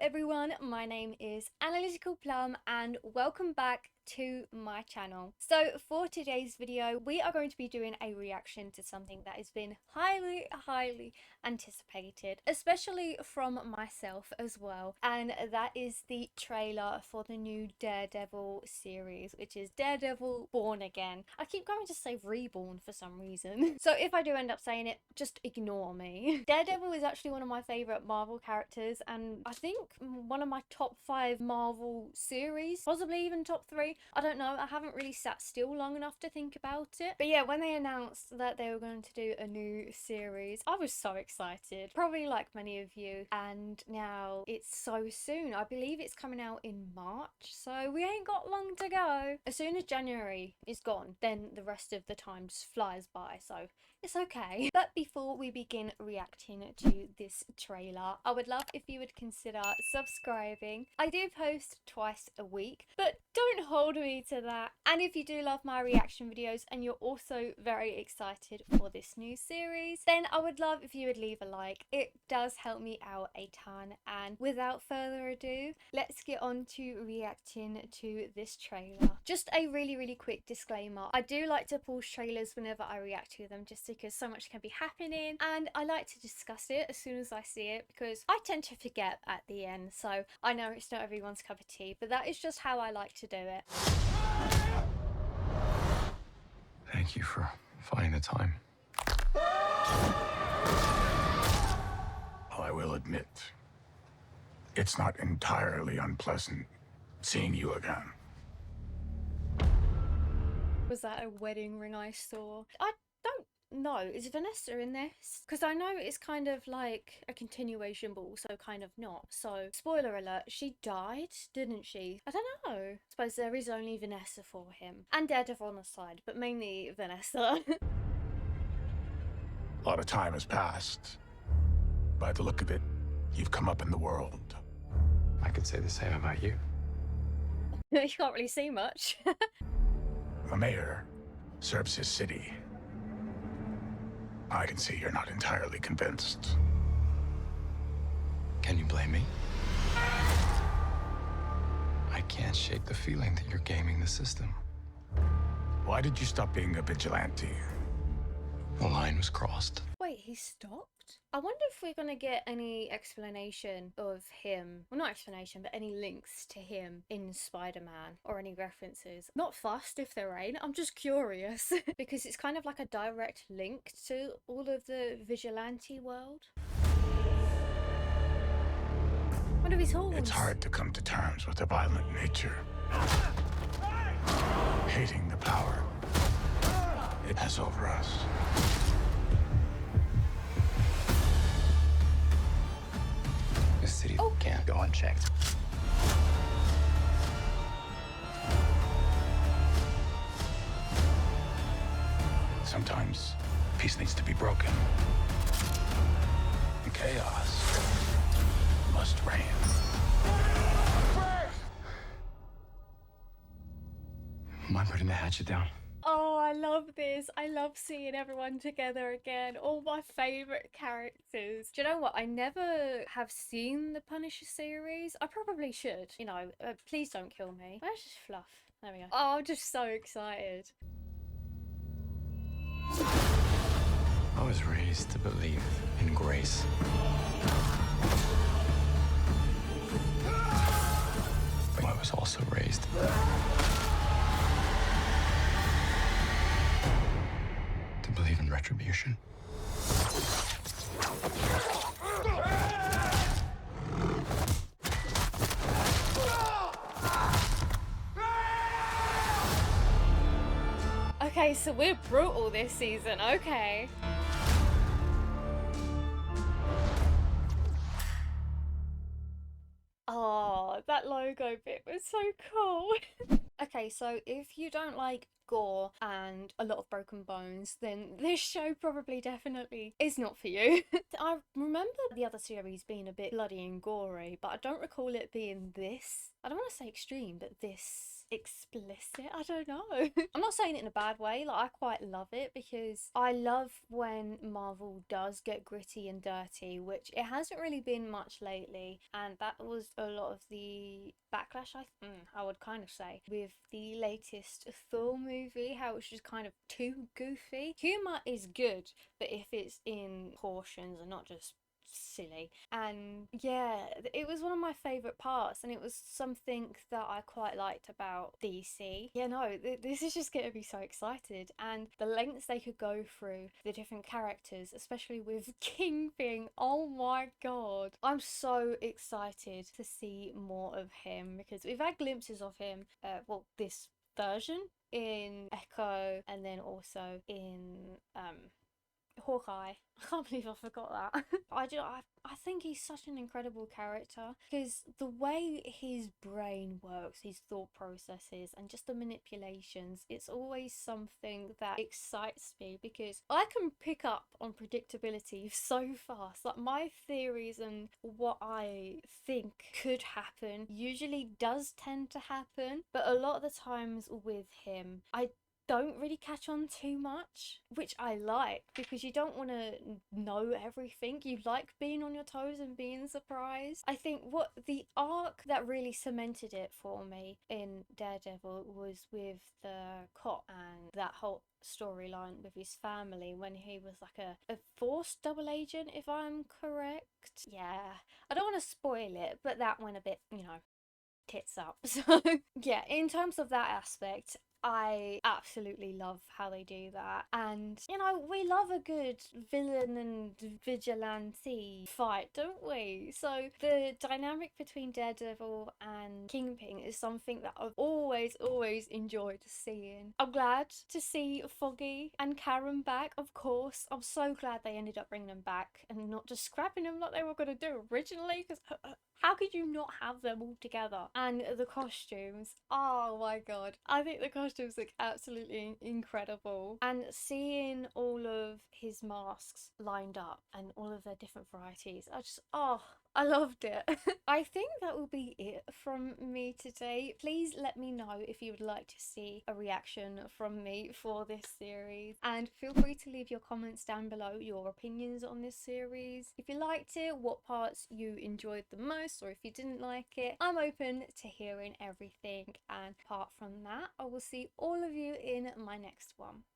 everyone, my name is Analytical Plum and welcome back to my channel. So for today's video we are going to be doing a reaction to something that has been highly anticipated, especially from myself as well, and that is the trailer for the new Daredevil series, which is Daredevil Born Again. I keep going to say reborn for some reason. So if I do end up saying it, just ignore me. Daredevil is actually one of my favorite Marvel characters, and I think one of my top 5 Marvel series, possibly even top 3. I don't know, I haven't really sat still long enough to think about it. But yeah, when they announced that they were going to do a new series, I was so excited, probably like many of you, and now it's so soon. I believe it's coming out in March, so we ain't got long to go. As soon as January is gone, then the rest of the time just flies by, so it's okay. But before we begin reacting to this trailer, I would love if you would consider subscribing. I do post twice a week, but don't hold me to that. And if you do love my reaction videos and you're also very excited for this new series, then I would love if you would leave a like. It does help me out a ton. And without further ado, let's get on to reacting to this trailer. Just a really quick disclaimer. I do like to pause trailers whenever I react to them, just because so much can be happening, and I like to discuss it as soon as I see it because I tend to forget at the end. So I know it's not everyone's cup of tea, but that is just how I like to do it. Thank you for finding the time. I will admit, it's not entirely unpleasant seeing you again. Was that a wedding ring I saw? I don't know. Is Vanessa in this? Because I know it's kind of like a continuation, but also kind of not. So, spoiler alert, she died, didn't she? I don't know. I suppose there is only Vanessa for him. And Daredevil on the side, but mainly Vanessa. A lot of time has passed. By the look of it, you've come up in the world. I could say the same about you. You can't really see much. The mayor serves his city. I can see you're not entirely convinced. Can you blame me? I can't shake the feeling that you're gaming the system. Why did you stop being a vigilante? The line was crossed. Wait, he stopped? I wonder if we're gonna get any explanation of him. Well, not explanation, but any links to him in Spider-Man or any references. Not fussed if there ain't, I'm just curious. Because it's kind of like a direct link to all of the vigilante world. What are his horns? It's hard to come to terms with a violent nature. Hating the power it has over us. This city can't go unchecked. Sometimes peace needs to be broken. And chaos must reign. Am I putting the hatchet down? Oh, I love this. I love seeing everyone together again. All my favourite characters. Do you know what? I never have seen the Punisher series. I probably should. You know, please don't kill me. Where's just fluff? There we go. Oh, I'm just so excited. I was raised to believe in grace. But I was also raised to believe in retribution. Okay, so we're brutal this season. Okay. Oh, that logo bit was so cool. Okay, so if you don't like gore and a lot of broken bones, then this show probably definitely is not for you. I remember the other series being a bit bloody and gory, but I don't recall it being this. I don't want to say extreme, but this explicit. I don't know. I'm not saying it in a bad way. Like, I quite love it because I love when Marvel does get gritty and dirty, which it hasn't really been much lately, and that was a lot of the backlash, I would kind of say, with the latest Thor movie, how it's just kind of too goofy. Humor is good, but if it's in portions and not just silly. And yeah, it was one of my favorite parts, and it was something that I quite liked about DC. Yeah, no, this is just getting me so excited, and the lengths they could go through the different characters, especially with Kingpin. Oh my god, I'm so excited to see more of him because we've had glimpses of him, well, this version in Echo, and then also in Hawkeye. I can't believe I forgot that. I think he's such an incredible character because the way his brain works, his thought processes, and just the manipulations, it's always something that excites me because I can pick up on predictability so fast. Like, my theories and what I think could happen usually does tend to happen, but a lot of the times with him, I don't really catch on too much, which I like because you don't want to know everything. You like being on your toes and being surprised. I think what the arc that really cemented it for me in Daredevil was with the cop and that whole storyline with his family when he was like a force double agent, if I'm correct. Yeah, I don't want to spoil it, but that went a bit, tits up. So yeah, in terms of that aspect, I absolutely love how they do that. And we love a good villain and vigilante fight, don't we? So the dynamic between Daredevil and Kingpin is something that I've always enjoyed seeing. I'm glad to see Foggy and Karen back, of course. I'm so glad they ended up bringing them back and not just scrapping them like they were going to do originally, because how could you not have them all together? And the costumes, oh my god. I think the costumes look absolutely incredible. And seeing all of his masks lined up and all of their different varieties, I loved it. I think that will be it from me today. Please let me know if you would like to see a reaction from me for this series. And feel free to leave your comments down below, your opinions on this series. If you liked it, what parts you enjoyed the most, or if you didn't like it. I'm open to hearing everything. And apart from that, I will see all of you in my next one.